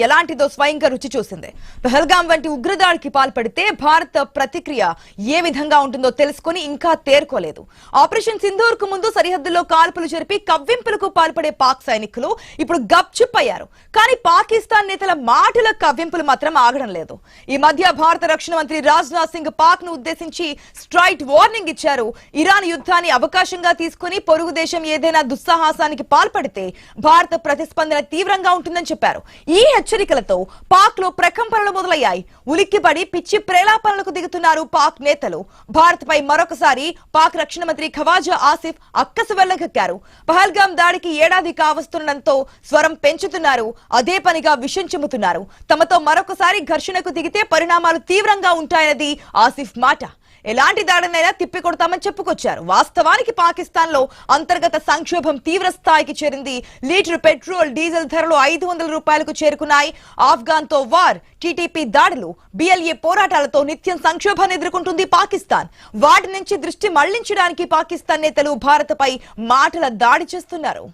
ఎలాంటిదో స్వయంగా రుచి చూసింది. పహల్గాం వంటి ఉగ్రదాడికి పాల్పడితే భారత ప్రతిక్రియ ఏ విధంగా ఉంటుందో తెలుసుకొని ఇంకా తేరుకోలేదు. ఆపరేషన్ సింధూర్ కు ముందు సరిహద్దుల్లో కాల్పులు జరిపి కవ్వింపులకు పాల్పడే పాక్ సైనికులు ఇప్పుడు గప్చుప్ అయ్యారు. కానీ పాకిస్తాన్ నేతల మాటల కవ్వింపులు మాత్రం ఆగడం లేదు. ఈ మధ్య భారత రక్షణ మంత్రి రాజ్నాథ్ సింగ్ పాక్ ను ఉద్దేశించి స్ట్రైట్ వార్నింగ్ ఇచ్చారు. ఇరాన్ యుద్ధాన్ని అవకాశంగా తీసుకుని పొరుగు దేశం ఏదైనా దుస్సాహసానికి పాల్పడితే భారత ప్రతిస్పందన తీవ్రంగా ఉంటుందని చెప్పారు. ఈ హెచ్చరికలతో పాక్ లో ప్రకంపనలు మొదలయ్యాయి. ఉలిక్కిపడి పిచ్చి ప్రేలాపనలకు దిగుతున్నారు పాక్ నేతలు. భారత్ పై మరొకసారి పాక్ రక్షణ మంత్రి ఖవాజా ఆసిఫ్ అక్కసు వెళ్లగక్కారు. పహల్గాం దాడికి ఏడాది కావస్తుండటంతో స్వరం పెంచుతున్నారు. అదే పనిగా విషం చిమ్ముతున్నారు. తమతో మరొకసారి ఘర్షణకు దిగితే పరిణామాలు తీవ్రంగా ఉంటాయన్నది ఆసిఫ్ మాట. ఎలాంటి దాడినైనా తిప్పికొడతామని చెప్పుకొచ్చారు. వాస్తవానికి పాకిస్తాన్ లో అంతర్గత సంక్షోభం తీవ్ర స్థాయికి చేరింది. లీటర్ పెట్రోల్ డీజిల్ ధరలు 500 రూపాయలకు చేరుకున్నాయి. ఆఫ్ఘాన్ తో వార్, టీటీపీ దాడులు, బిఎల్ఏ పోరాటాలతో నిత్యం సంక్షోభాన్ని ఎదుర్కొంటుంది పాకిస్తాన్. వాటి నుంచి దృష్టి మళ్లించడానికి పాకిస్తాన్ నేతలు భారత్ పై మాటల దాడి చేస్తున్నారు.